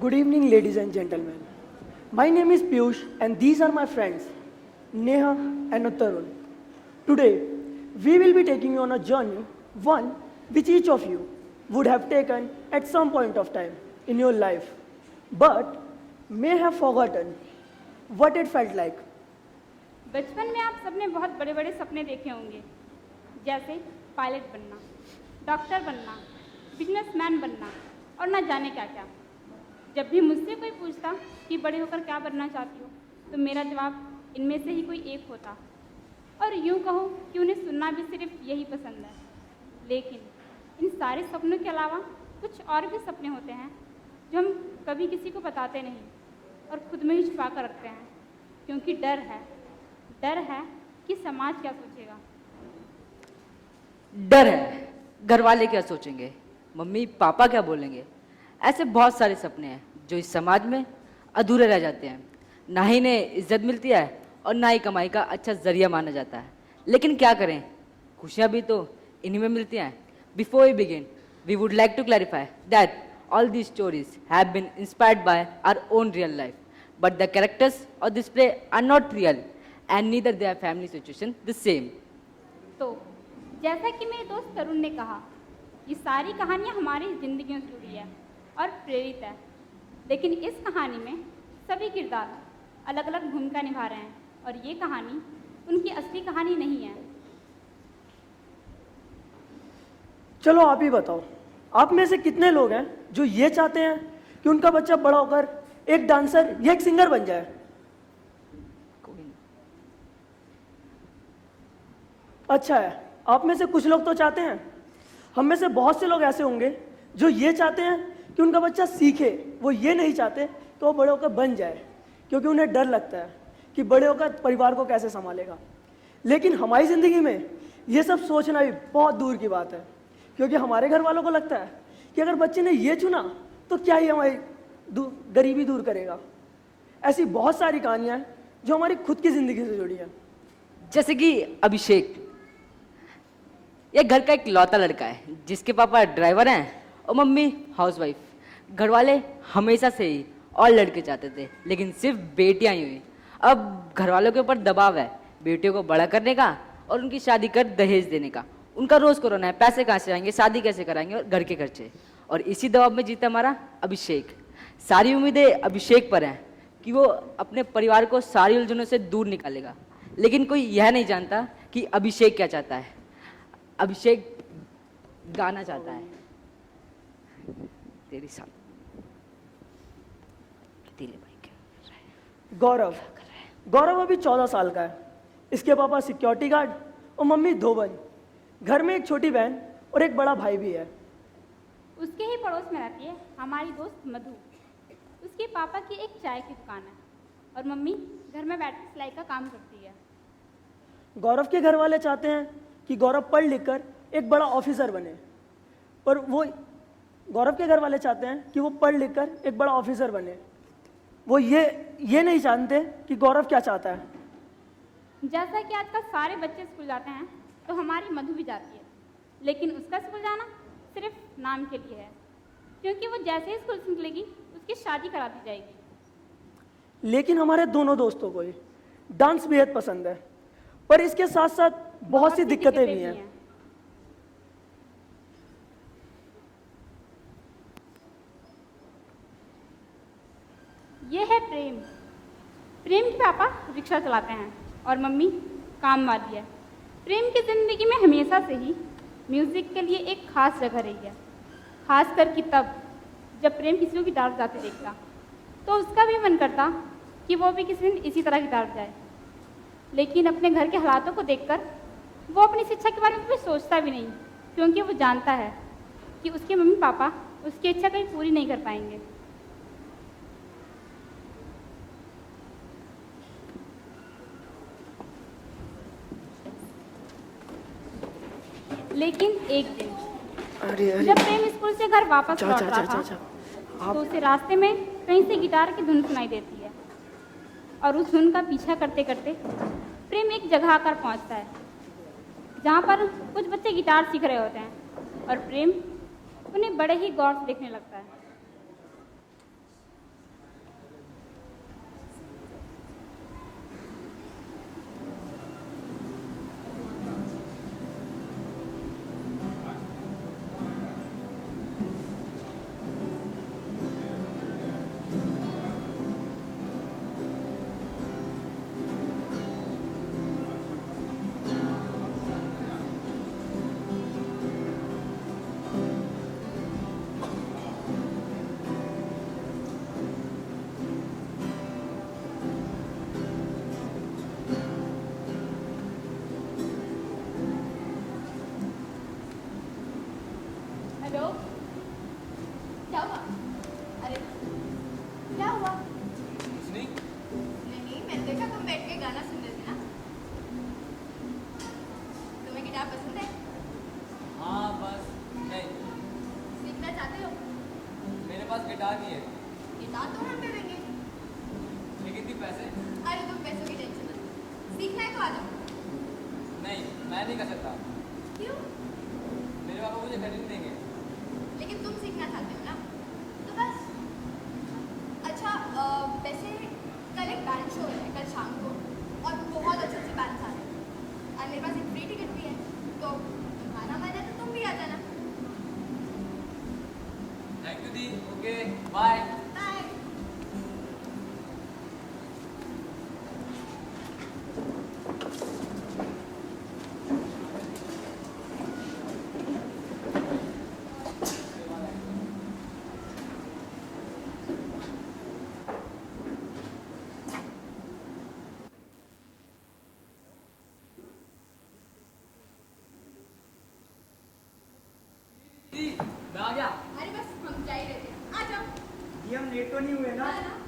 Good evening, ladies and gentlemen. My name is Piyush, and these are my friends, Neha and Tarun. Today, we will be taking you on a journey, one which each of you would have taken at some point of time in your life, but may have forgotten what it felt like. बचपन में आप सबने बहुत बड़े बड़े सपने देखे होंगे, जैसे पायलट बनना, डॉक्टर बनना, बिजनेसमैन बनना और ना जाने क्या क्या। जब भी मुझसे कोई पूछता कि बड़े होकर क्या बनना चाहती हो, तो मेरा जवाब इनमें से ही कोई एक होता। और यूँ कहो कि उन्हें सुनना भी सिर्फ यही पसंद है। लेकिन इन सारे सपनों के अलावा कुछ और भी सपने होते हैं जो हम कभी किसी को बताते नहीं और खुद में ही छुपा कर रखते हैं, क्योंकि डर है कि समाज क्या सोचेगा। डर है घर वाले क्या सोचेंगे, मम्मी पापा क्या बोलेंगे। ऐसे बहुत सारे सपने हैं जो इस समाज में अधूरे रह जाते हैं। ना ही इन्हें इज्जत मिलती है और ना ही कमाई का अच्छा जरिया माना जाता है। लेकिन क्या करें, खुशियाँ भी तो इन्हीं में मिलती हैं। Before we begin, we would like to clarify that all these stories have been inspired by our own real life, but the characters of this play are not real and neither their family situation the same. तो जैसा कि मेरे दोस्त तरुण ने कहा, ये सारी कहानियाँ हमारी ज़िंदगियों से जुड़ी है और प्रेरित है। लेकिन इस कहानी में सभी किरदार अलग अलग भूमिका निभा रहे हैं और ये कहानी उनकी असली कहानी नहीं है। चलो आप ही बताओ, आप में से कितने लोग हैं जो ये चाहते हैं कि उनका बच्चा बड़ा होकर एक डांसर या एक सिंगर बन जाए? अच्छा है, आप में से कुछ लोग तो चाहते हैं। हम में से बहुत से लोग ऐसे होंगे जो ये चाहते हैं कि उनका बच्चा सीखे। वो ये नहीं चाहते कि वो बड़े होकर बन जाए, क्योंकि उन्हें डर लगता है कि बड़े होकर परिवार को कैसे संभालेगा। लेकिन हमारी ज़िंदगी में ये सब सोचना भी बहुत दूर की बात है, क्योंकि हमारे घर वालों को लगता है कि अगर बच्चे ने ये चुना तो क्या ही हमारी गरीबी दूर करेगा। ऐसी बहुत सारी कहानियाँ हैं जो हमारी खुद की ज़िंदगी से जुड़ी हैं। जैसे कि अभिषेक, ये घर का एक लौता लड़का है जिसके पापा ड्राइवर हैं और मम्मी हाउसवाइफ। घर वाले हमेशा से ही और लड़के चाहते थे, लेकिन सिर्फ बेटियां ही हुई। अब घर वालों के ऊपर दबाव है बेटियों को बड़ा करने का और उनकी शादी कर दहेज देने का। उनका रोज कोरोना है, पैसे कहाँ से आएंगे, शादी कैसे कराएंगे और घर के खर्चे। और इसी दबाव में जीता हमारा अभिषेक। सारी उम्मीदें अभिषेक पर हैं कि वो अपने परिवार को सारी उलझनों से दूर निकालेगा। लेकिन कोई यह नहीं जानता कि अभिषेक क्या चाहता है। अभिषेक गाना चाहता है। तेरी साथ गौरव अभी 14 साल का है। इसके पापा सिक्योरिटी गार्ड और मम्मी धोबन। घर में एक छोटी बहन और एक बड़ा भाई भी है। उसके ही पड़ोस में रहती है हमारी दोस्त मधु। उसके पापा की एक चाय की दुकान है और मम्मी घर में बैठ सिलाई का काम करती है। गौरव के घर वाले चाहते हैं कि गौरव पढ़ लिख कर एक बड़ा ऑफिसर बने, पर वो गौरव के घर वाले चाहते हैं कि वो पढ़ लिख कर एक बड़ा ऑफिसर बने। वो ये नहीं जानते कि गौरव क्या चाहता है। जैसा कि आजकल सारे बच्चे स्कूल जाते हैं, तो हमारी मधु भी जाती है, लेकिन उसका स्कूल जाना सिर्फ नाम के लिए है, क्योंकि वो जैसे ही स्कूल से निकलेगी उसकी शादी करा दी जाएगी। लेकिन हमारे दोनों दोस्तों को डांस बेहद पसंद है, पर इसके साथ साथ बहुत सी दिक्कतें भी हैं। ये है प्रेम। प्रेम के पापा रिक्शा चलाते हैं और मम्मी काम वाली है। प्रेम की ज़िंदगी में हमेशा से ही म्यूज़िक के लिए एक ख़ास जगह रही है, खास करके तब जब प्रेम किसी को गिटार बजाते देखता तो उसका भी मन करता कि वो भी किसी दिन इसी तरह गिटार बजाए। लेकिन अपने घर के हालातों को देखकर वो अपनी शिक्षा के बारे में कुछ सोचता भी नहीं, क्योंकि वो जानता है कि उसके मम्मी पापा उसकी इच्छा कहीं पूरी नहीं कर पाएंगे। लेकिन एक दिन जब प्रेम स्कूल से घर वापस लौट रहा था तो उसे रास्ते में कहीं से गिटार की धुन सुनाई देती है और उस धुन का पीछा करते करते प्रेम एक जगह आकर पहुंचता है जहां पर कुछ बच्चे गिटार सीख रहे होते हैं और प्रेम उन्हें बड़े ही गौर से देखने लगता है। हेलो, क्या हुआ? अरे क्या हुआ? कुछ नहीं। नहीं, मैंने देखा तुम बैठ के गाना सुन रहे थे ना। तुम्हें गिटार पसंद है? हाँ बस नहीं, सीखना चाहते हो? मेरे पास गिटार नहीं है। गिटार तो हम दे देंगे। लेकिन कितने पैसे? अरे तुम पैसों की टेंशन मत लो। सीखना है तो आ जाओ। नहीं, मैं नहीं कर सकता। क्यों? मेरे पापा मुझे खरीद देंगे। लेकिन तुम सीखना चाहते हो ना, तो बस। अच्छा, वैसे कल एक बैंड शो है कल शाम को, और बहुत अच्छे अच्छे बैंड्स आ रहे हैं, और मेरे पास एक फ्री टिकट भी है, तो तुम्हारा मन है तो तुम भी आ जाना। थैंक यू दी। Okay bye. बाय। दी, मैं आ गया। अरे बस हम जा ही रहे थे, आ जाओ। ये हम लेट तो नहीं हुए ना? ना, ना।